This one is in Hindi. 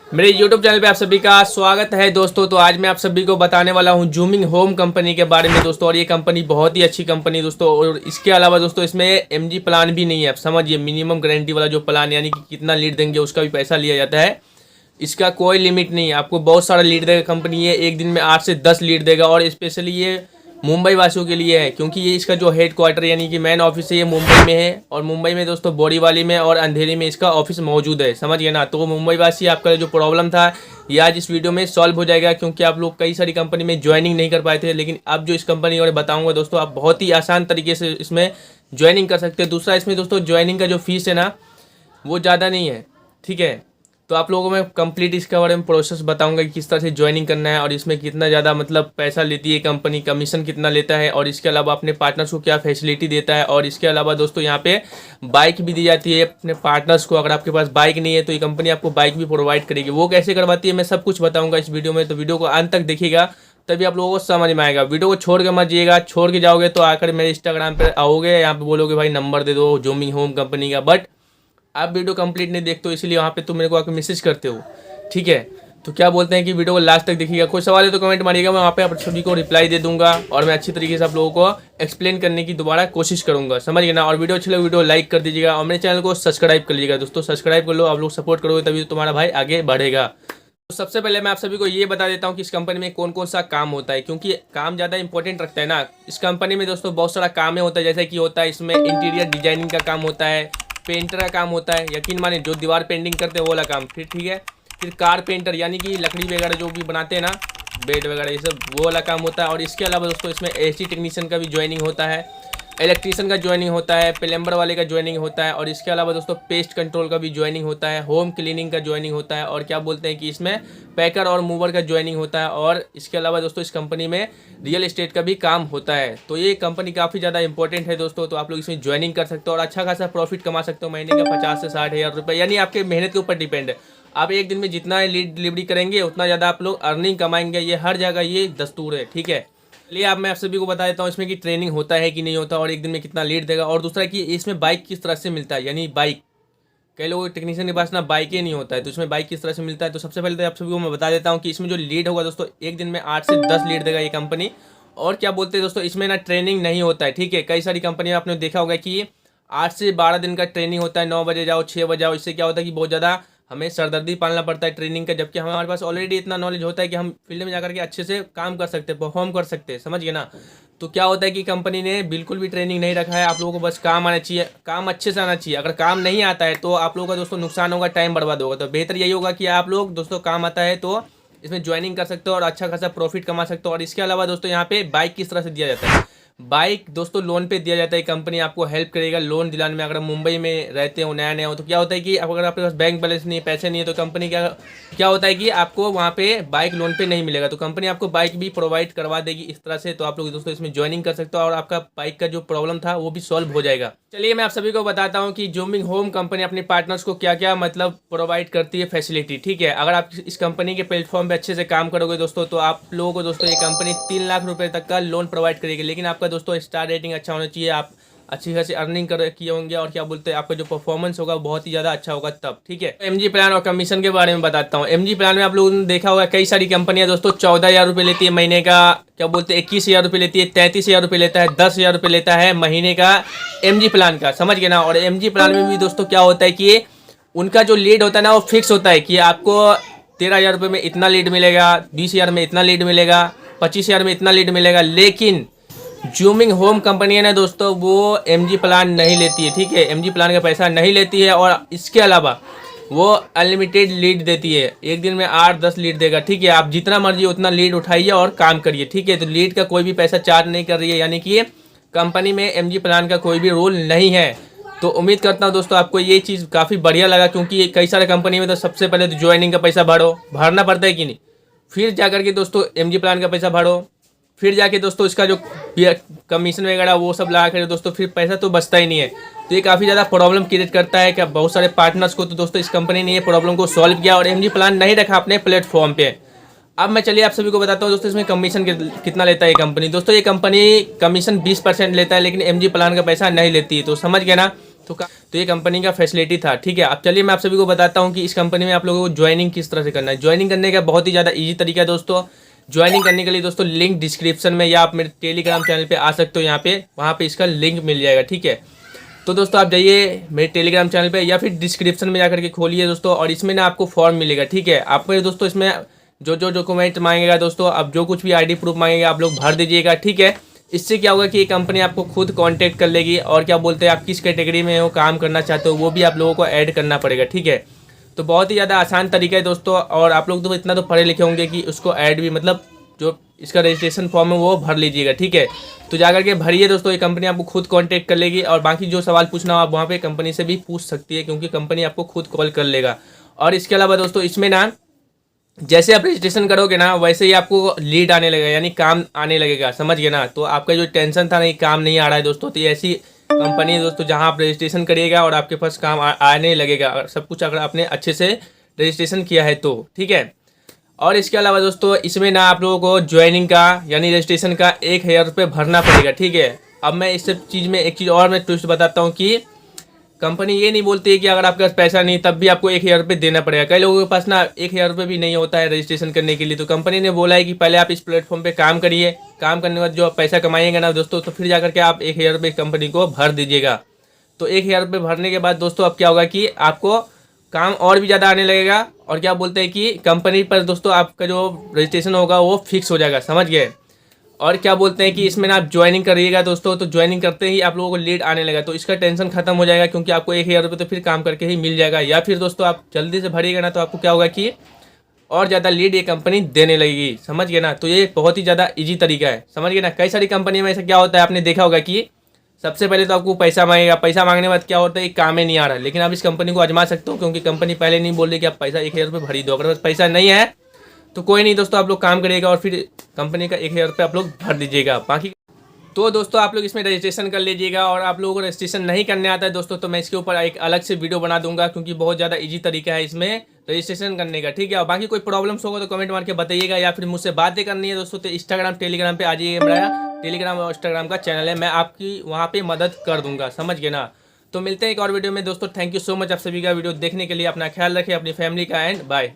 मेरे YouTube चैनल पे आप सभी का स्वागत है दोस्तों। तो आज मैं आप सभी को बताने वाला हूँ जूमिंग होम कंपनी के बारे में दोस्तों। और ये कंपनी बहुत ही अच्छी कंपनी दोस्तों। और इसके अलावा दोस्तों इसमें MG प्लान भी नहीं है। आप समझिए, मिनिमम गारंटी वाला जो प्लान यानी कि कितना लीड देंगे उसका भी पैसा लिया जाता है। इसका कोई लिमिट नहीं है, आपको बहुत सारा लीड देगा कंपनी। ये एक दिन में 8 से 10 लीड देगा। और स्पेशली ये मुंबई वासियों के लिए है, क्योंकि ये इसका जो हेड क्वार्टर यानी कि मेन ऑफिस है ये मुंबई में है। और मुंबई में दोस्तों बोरीवाली में और अंधेरी में इसका ऑफिस मौजूद है, समझिए ना। तो मुंबई वासी, आपका जो प्रॉब्लम था ये आज इस वीडियो में सॉल्व हो जाएगा, क्योंकि आप लोग कई सारी कंपनी में ज्वाइनिंग नहीं कर पाए थे। लेकिन अब जो इस कंपनी और बताऊंगा दोस्तों, आप बहुत ही आसान तरीके से इसमें ज्वाइनिंग कर सकते हैं। दूसरा, इसमें दोस्तों ज्वाइनिंग का जो फीस है ना वो ज़्यादा नहीं है, ठीक है। तो आप लोगों को मैं कंप्लीट इसके बारे में प्रोसेस बताऊंगा कि किस तरह से ज्वाइनिंग करना है और इसमें कितना ज़्यादा मतलब पैसा लेती है कंपनी, कमीशन कितना लेता है, और इसके अलावा अपने पार्टनर्स को क्या फैसिलिटी देता है। और इसके अलावा दोस्तों यहाँ पे बाइक भी दी जाती है अपने पार्टनर्स को। अगर आपके पास बाइक नहीं है तो ये कंपनी आपको बाइक भी प्रोवाइड करेगी। वो कैसे करवाती है मैं सब कुछ बताऊँगा इस वीडियो में। तो वीडियो को अंत तक देखिएगा, तभी आप लोगों को समझ में आएगा। वीडियो को छोड़ के मत जाइएगा। छोड़ के जाओगे तो आकर मेरे इंस्टाग्राम पर आओगे, यहाँ पे बोलोगे भाई नंबर दे दो जूमिंग होम कंपनी का, बट आप वीडियो कंप्लीट नहीं देखते हो, इसलिए वहाँ पे तुम मेरे को आकर मैसेज करते हो, ठीक है। तो क्या बोलते हैं कि वीडियो को लास्ट तक देखिएगा। कोई सवाल है तो कमेंट मारिएगा, मैं वहाँ पे आप सभी को रिप्लाई दे दूंगा। और मैं अच्छी तरीके से आप लोगों को एक्सप्लेन करने की दोबारा कोशिश करूंगा, समझिए ना। और वीडियो अच्छी लगे वीडियो लाइक कर दीजिएगा और मेरे चैनल को सब्सक्राइब कर लीजिएगा दोस्तों। सब्सक्राइब कर लो, आप लोग सपोर्ट करोगे तभी तो तुम्हारा भाई आगे बढ़ेगा। तो सबसे पहले मैं आप सभी को ये बता देता हूँ कि इस कंपनी में कौन कौन सा काम होता है, क्योंकि काम ज़्यादा इंपॉर्टेंट रखता है ना। इस कंपनी में दोस्तों बहुत सारा काम होता है, जैसे कि होता है इसमें इंटीरियर डिजाइनिंग का काम होता है, पेंटर का काम होता है, यकीन माने जो दीवार पेंटिंग करते हैं वो वाला काम, फिर ठीक है। फिर कार पेंटर यानी कि लकड़ी वगैरह जो भी बनाते हैं ना, बेड वगैरह ये सब, वो वाला काम होता है। और इसके अलावा दोस्तों इसमें AC टेक्नीशियन का भी ज्वाइनिंग होता है, इलेक्ट्रीशियन का ज्वाइनिंग होता है, प्लम्बर वाले का ज्वाइनिंग होता है। और इसके अलावा दोस्तों पेस्ट कंट्रोल का भी ज्वाइनिंग होता है, होम क्लीनिंग का ज्वाइनिंग होता है। और क्या बोलते हैं कि इसमें पैकर और मूवर का ज्वाइनिंग होता है। और इसके अलावा दोस्तों इस कंपनी में रियल एस्टेट का भी काम होता है। तो ये कंपनी काफ़ी ज़्यादा इंपॉर्टेंट है दोस्तों। तो आप लोग इसमें ज्वाइनिंग कर सकते हो और अच्छा खासा प्रॉफिट कमा सकते हो, महीने का 50 से 60 हज़ार रुपये, यानी आपके मेहनत के ऊपर डिपेंड है। आप एक दिन में जितना लीड डिलीवरी करेंगे उतना ज़्यादा आप लोग अर्निंग कमाएंगे। ये हर जगह ये दस्तूर है, ठीक है। चलिए अब मैं आप सभी को बता देता हूँ इसमें कि ट्रेनिंग होता है कि नहीं होता, और एक दिन में कितना लीड देगा। और दूसरा कि इसमें बाइक किस तरह से मिलता है, यानी बाइक, कई लोगों टेक्नीशियन के पास ना बाइक ही नहीं होता है, तो इसमें बाइक किस तरह से मिलता है। तो सबसे पहले तो आप सभी को मैं बता देता हूँ कि इसमें जो लीड होगा दोस्तों, एक दिन में 8 से 10 लीड देगा ये कंपनी। और क्या बोलते हैं दोस्तों, इसमें ना ट्रेनिंग नहीं होता है, ठीक है। कई सारी कंपनियाँ आपने देखा होगा कि 8 से 12 दिन का ट्रेनिंग होता है, 9 बजे जाओ 6 बजे जाओ। इससे क्या होता है कि बहुत ज़्यादा हमें सरदर्दी पालना पड़ता है ट्रेनिंग का, जबकि हमारे पास ऑलरेडी इतना नॉलेज होता है कि हम फील्ड में जाकर के अच्छे से काम कर सकते हैं, परफॉर्म कर सकते हैं, समझिए ना। तो क्या होता है कि कंपनी ने बिल्कुल भी ट्रेनिंग नहीं रखा है। आप लोगों को बस काम आना चाहिए, काम अच्छे से आना चाहिए। अगर काम नहीं आता है तो आप लोगों का दोस्तों नुकसान होगा, टाइम बर्बाद होगा। तो बेहतर यही होगा कि आप लोग दोस्तों काम आता है तो इसमें ज्वाइनिंग कर सकते हो और अच्छा खासा प्रॉफिट कमा सकते हो। और इसके अलावा दोस्तों यहाँ पे बाइक किस तरह से दिया जाता है, बाइक दोस्तों लोन पे दिया जाता है। कंपनी आपको हेल्प करेगा लोन दिलाने में। अगर मुंबई में रहते हो, नया नया हो, तो क्या होता है कि अगर आपके पास बैंक बैलेंस नहीं है, पैसे नहीं है, तो कंपनी क्या होता है कि आपको वहाँ पे बाइक लोन पे नहीं मिलेगा। तो कंपनी आपको बाइक भी प्रोवाइड करवा देगी इस तरह से। तो आप लोग दोस्तों इसमें ज्वाइनिंग कर सकते हो और आपका बाइक का जो प्रॉब्लम था वो भी सॉल्व हो जाएगा। चलिए मैं आप सभी को बताता हूँ कि जूमिंग होम कंपनी अपने पार्टनर्स को क्या क्या मतलब प्रोवाइड करती है फैसिलिटी, ठीक है। अगर आप इस कंपनी के प्लेटफॉर्म पे अच्छे से काम करोगे दोस्तों, तो आप लोगों को दोस्तों ये कंपनी 3 लाख रुपए तक का लोन प्रोवाइड करेगी। लेकिन आपका दोस्तों स्टार रेटिंग अच्छा होना चाहिए, आप अच्छी खासी अर्निंग कर किए होंगे, और क्या बोलते हैं आपका जो परफॉर्मेंस होगा बहुत ही ज़्यादा अच्छा होगा तब, ठीक है। MG प्लान और कमीशन के बारे में बताता हूँ। MG प्लान में आप लोगों ने देखा होगा कई सारी कंपनियां दोस्तों 14,000 रुपये लेती है महीने का, क्या बोलते हैं 21,000 रुपये लेती है, 33,000 रुपये लेता है, 10,000 रुपये लेता है महीने का MG प्लान का, समझ गए ना। और MG प्लान में भी दोस्तों क्या होता है कि उनका जो लीड होता है ना वो फिक्स होता है कि आपको 13,000 रुपये में इतना लीड मिलेगा, 20,000 में इतना लीड मिलेगा, 25,000 में इतना लीड मिलेगा। लेकिन जूमिंग होम कंपनी है ना दोस्तों, वो MG प्लान नहीं लेती है, ठीक है। MG प्लान का पैसा नहीं लेती है। और इसके अलावा वो अनलिमिटेड लीड देती है, एक दिन में 8-10 लीड देगा, ठीक है। आप जितना मर्जी उतना लीड उठाइए और काम करिए, ठीक है। तो लीड का कोई भी पैसा चार्ज नहीं कर रही है, यानी कि कंपनी में MG प्लान का कोई भी रूल नहीं है। तो उम्मीद करता हूँ दोस्तों आपको ये चीज़ काफ़ी बढ़िया लगा, क्योंकि कई सारे कंपनी में तो सबसे पहले तो ज्वाइनिंग का पैसा भरना पड़ता है कि नहीं, फिर जाकर के दोस्तों MG प्लान का पैसा भरो, फिर जाके दोस्तों इसका जो कमीशन वगैरह वो सब लगा कर दोस्तों फिर पैसा तो बचता ही नहीं है। तो ये काफ़ी ज़्यादा प्रॉब्लम क्रिएट करता है क्या बहुत सारे पार्टनर्स को। तो दोस्तों इस कंपनी ने ये प्रॉब्लम को सॉल्व किया और MG प्लान नहीं रखा अपने प्लेटफॉर्म पे। अब मैं चलिए आप सभी को बताता हूँ दोस्तों इसमें कमीशन कितना लेता है ये कंपनी। दोस्तों ये कंपनी कमीशन 20% लेता है, लेकिन MG प्लान का पैसा नहीं लेती है। तो समझ गए ना तो ये कंपनी का फैसिलिटी था। ठीक है, अब चलिए मैं आप सभी को बताता हूँ कि इस कंपनी में आप लोगों को ज्वाइनिंग किस तरह से करना है। ज्वाइनिंग करने का बहुत ही ज़्यादा ईजी तरीका है दोस्तों। ज्वाइनिंग करने के लिए दोस्तों लिंक डिस्क्रिप्शन में या आप मेरे टेलीग्राम चैनल पे आ सकते हो, यहाँ पे वहाँ पे इसका लिंक मिल जाएगा। ठीक है, तो दोस्तों आप जाइए मेरे टेलीग्राम चैनल पे या फिर डिस्क्रिप्शन में जाकर के खोलिए दोस्तों, और इसमें ना आपको फॉर्म मिलेगा। ठीक है, आपको दोस्तों इसमें जो जो डॉक्यूमेंट मांगेगा दोस्तों, अब जो कुछ भी आईडी प्रूफ मांगेगा आप लोग भर दीजिएगा। ठीक है, इससे क्या होगा कि ये कंपनी आपको खुद कांटेक्ट कर लेगी, और क्या बोलते हैं आप किस कैटेगरी में हो, काम करना चाहते हो, वो भी आप लोगों को ऐड करना पड़ेगा। ठीक है, तो बहुत ही ज़्यादा आसान तरीका है दोस्तों, और आप लोग तो इतना तो पढ़े लिखे होंगे कि उसको ऐड भी मतलब जो इसका रजिस्ट्रेशन फॉर्म है वो भर लीजिएगा। ठीक है, तो जाकर के भरिए दोस्तों, ये कंपनी आपको खुद कांटेक्ट कर लेगी, और बाकी जो सवाल पूछना हो आप वहाँ पे कंपनी से भी पूछ सकती है, क्योंकि कंपनी आपको खुद कॉल कर लेगा। और इसके अलावा दोस्तों इसमें ना जैसे आप रजिस्ट्रेशन करोगे ना वैसे ही आपको लीड आने लगेगा, यानी काम आने लगेगा, समझ गए ना। तो आपका जो टेंशन था नहीं काम नहीं आ रहा है दोस्तों, तो ये ऐसी कंपनी है दोस्तों जहां आप रजिस्ट्रेशन करिएगा और आपके पास काम आने लगेगा, सब कुछ अगर आपने अच्छे से रजिस्ट्रेशन किया है तो। ठीक है, और इसके अलावा दोस्तों इसमें ना आप लोगों को ज्वाइनिंग का यानी रजिस्ट्रेशन का 1000 रुपये भरना पड़ेगा। ठीक है, अब मैं इस सब चीज़ में एक चीज़ और मैं ट्विस्ट बताता हूँ कि कंपनी ये नहीं बोलती है कि अगर आपके पास पैसा नहीं तब भी आपको 1000 रुपये देना पड़ेगा। कई लोगों के पास ना 1000 रुपये भी नहीं होता है रजिस्ट्रेशन करने के लिए, तो कंपनी ने बोला है कि पहले आप इस प्लेटफॉर्म पे काम करिए, काम करने के बाद जो आप पैसा कमाएंगे ना दोस्तों, तो फिर जाकर के आप 1000 रुपये कंपनी को भर दीजिएगा। तो 1000 रुपये भरने के बाद दोस्तों अब क्या होगा कि आपको काम और भी ज़्यादा आने लगेगा, और क्या बोलते हैं कि कंपनी पर दोस्तों आपका जो रजिस्ट्रेशन होगा वो फिक्स हो जाएगा, समझ गए। और क्या बोलते हैं कि इसमें ना आप ज्वाइनिंग करिएगा दोस्तों, तो ज्वाइनिंग करते ही आप लोगों को लीड आने लगा, तो इसका टेंशन खत्म हो जाएगा, क्योंकि आपको 1000 रुपये तो फिर काम करके ही मिल जाएगा। या फिर दोस्तों आप जल्दी से भरिएगा ना तो आपको क्या होगा कि और ज़्यादा लीड ये कंपनी देने लगेगी, समझ गए ना। तो ये बहुत ही ज़्यादा ईजी तरीका है, समझ गए ना। कई सारी कंपनी में ऐसा क्या होता है आपने देखा होगा कि सबसे पहले तो आपको पैसा मांगेगा, पैसा मांगने के बाद क्या होता है काम ही नहीं आ रहा, लेकिन आप इस कंपनी को आजमा सकते हो, क्योंकि कंपनी पहले नहीं बोल रही कि आप पैसा 1000 रुपये भरी दो। अगर पैसा नहीं है तो कोई नहीं दोस्तों, आप लोग काम करिएगा और फिर कंपनी का 1000 रुपये आप लोग भर दीजिएगा। बाकी तो दोस्तों आप लोग इसमें रजिस्ट्रेशन कर लीजिएगा, और आप लोगों को रजिस्ट्रेशन नहीं करने आता है दोस्तों तो मैं इसके ऊपर एक अलग से वीडियो बना दूंगा, क्योंकि बहुत ज़्यादा इजी तरीका है इसमें रजिस्ट्रेशन करने का। ठीक है, और बाकी कोई प्रॉब्लम्स होगा तो कमेंट मार के बताइएगा, या फिर मुझसे बातें करनी है दोस्तों तो इंस्टाग्राम टेलीग्राम पे आ जाइए, मेरा टेलीग्राम और इंस्टाग्राम का चैनल है, मैं आपकी वहाँ पर मदद कर दूंगा, समझ गए ना। तो मिलते हैं एक और वीडियो में दोस्तों। थैंक यू सो मच आप सभी का वीडियो देखने के लिए, अपना ख्याल रखें, अपनी फैमिली का, एंड बाय।